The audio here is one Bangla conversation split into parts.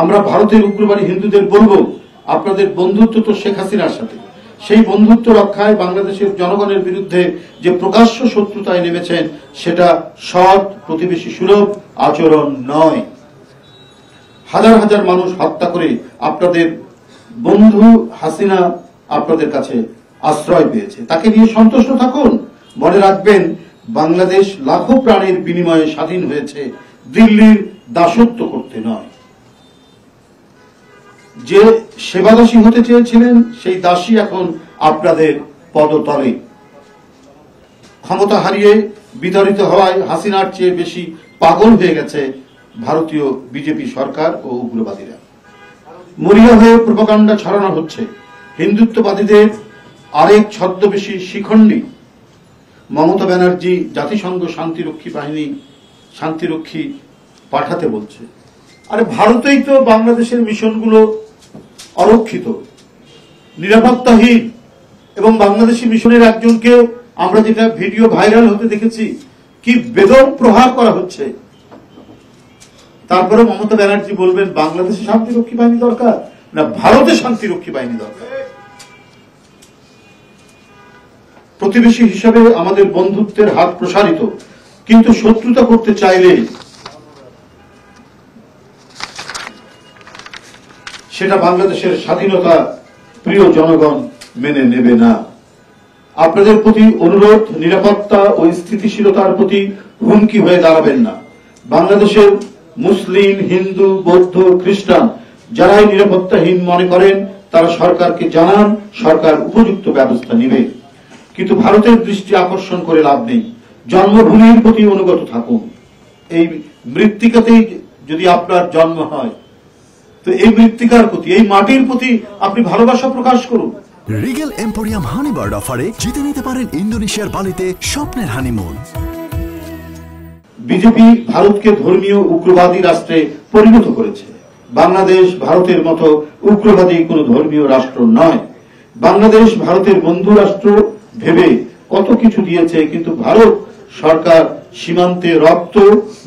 আমরা ভারতের উগ্রবাদী হিন্দুদের বলবো, আপনাদের বন্ধুত্ব তো শেখ হাসিনার সাথে, সেই বন্ধুত্ব রক্ষায় বাংলাদেশের জনগণের বিরুদ্ধে যে প্রকাশ্য শত্রুতায় নেমেছেন সেটা সৎ প্রতিবেশী সুলভ আচরণ নয়। হাজার হাজার মানুষ হত্যা করে আপনাদের বন্ধু হাসিনা আপনাদের কাছে আশ্রয় পেয়েছে, তাকে নিয়ে সন্তুষ্ট থাকুন। মনে রাখবেন, বাংলাদেশ লাখো প্রাণের বিনিময়ে স্বাধীন হয়েছে, দিল্লির দাসত্ব করতে নয়। যে সেবাদাসী হতে চেয়েছিলেন সেই দাসী এখন আপনাদের পদতলে। ক্ষমতা হারিয়ে বিতাড়িত হওয়ায় হাসিনার চেয়ে বেশি পাগল হয়ে গেছে ভারতীয় বিজেপি সরকার ও উগ্রবাদীরা। মরিয়া হয়ে প্রোপাগান্ডা ছড়ানো হচ্ছে। হিন্দুত্ববাদীদের আরেক ছদ্মবেশী শিখণ্ডী মমতা ব্যানার্জি জাতিসংঘ শান্তিরক্ষী পাঠাতে বলছে। আরে ভারতেই তো বাংলাদেশের মিশনগুলো অরক্ষিত, নিরাপত্তাহীন, এবং বাংলাদেশি মিশনের একজনকে আমরা যেটা ভিডিও ভাইরাল হতে দেখেছি, কি বেদম প্রহার করা হচ্ছে। তারপরে মমতা ব্যানার্জি বলবেন বাংলাদেশে শান্তিরক্ষী বাহিনী দরকার না ভারতে শান্তিরক্ষী বাহিনী দরকার। প্রতিবেশী হিসাবে আমাদের বন্ধুত্বের হাত প্রসারিত, কিন্তু শত্রুতা করতে চাইলে সেটা বাংলাদেশের স্বাধীনতা প্রিয় জনগণ মেনে নেবে না। আপনাদের প্রতি অনুরোধ, নিরাপত্তা ও স্থিতিশীলতার প্রতি হুমকি হয়ে দাঁড়াবেন না। বাংলাদেশের মুসলিম, হিন্দু, বৌদ্ধ, খ্রিস্টান যারাই নিরাপত্তাহীন মনে করেন তারা সরকারকে জানান, সরকার উপযুক্ত ব্যবস্থা নেবে। কিন্তু ভারতের দৃষ্টি আকর্ষণ করে লাভ নেই। জন্মভূমির প্রতি অনুগত থাকুন। এই মৃত্তিকাতেই যদি আপনার জন্ম হয়, তো এই মৃত্তিকার প্রতি, এই মাটির প্রতি আপনি ভালোবাসা প্রকাশ করুন। রিগেল এম্পোরিয়াম হানিবার্ড অফারে জিতে নিতে পারেন ইন্দোনেশিয়ার বালিতে স্বপ্নের হানিমুন। বিজেপি ভারতকে ধর্মীয় উগ্রবাদী রাষ্ট্রে পরিণত করেছে। বাংলাদেশ ভারতের মতো উগ্রবাদী কোন ধর্মীয় রাষ্ট্র নয়। বাংলাদেশ ভারতের বন্ধু রাষ্ট্র ভেবে কত কিছু দিয়েছে, কিন্তু ভারত সরকার সীমান্তে রক্ত,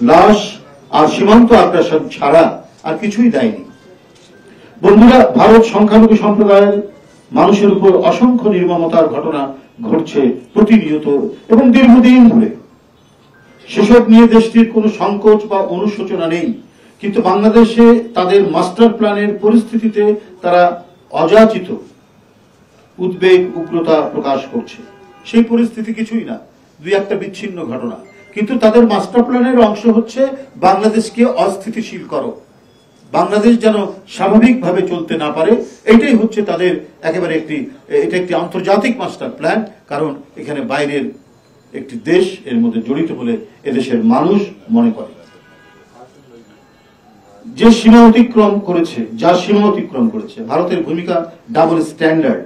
লাশ আর সীমান্ত আগ্রাসন ছাড়া আর কিছুই দেয়নি। বন্ধুরা, ভারত সংখ্যালঘু সম্প্রদায়ের মানুষের উপর অসংখ্য নির্মমতার ঘটনা ঘটছে প্রতিনিয়ত এবং দীর্ঘদিন ধরে। সেসব নিয়ে দেশটির কোনো সংকোচ বা অনুশোচনা নেই, কিন্তু বাংলাদেশে তাদের মাস্টার প্ল্যানের পরিস্থিতিতে তারা অযাচিত উদ্বেগ, উগ্রতা প্রকাশ করছে। সেই পরিস্থিতি কিছুই না, দুই একটা বিচ্ছিন্ন ঘটনা, কিন্তু তাদের মাস্টার প্ল্যানের অংশ হচ্ছে বাংলাদেশকে অস্থিতিশীল করো, বাংলাদেশ যেন স্বাভাবিকভাবে চলতে না পারে। এটাই হচ্ছে তাদের একেবারে এটা একটি আন্তর্জাতিক মাস্টার প্ল্যান, কারণ এখানে বাইরের একটি দেশ এর মধ্যে জড়িত বলে এদেশের মানুষ মনে করে। যার সীমা অতিক্রম করেছে ভারতের ভূমিকা ডাবল স্ট্যান্ডার্ড।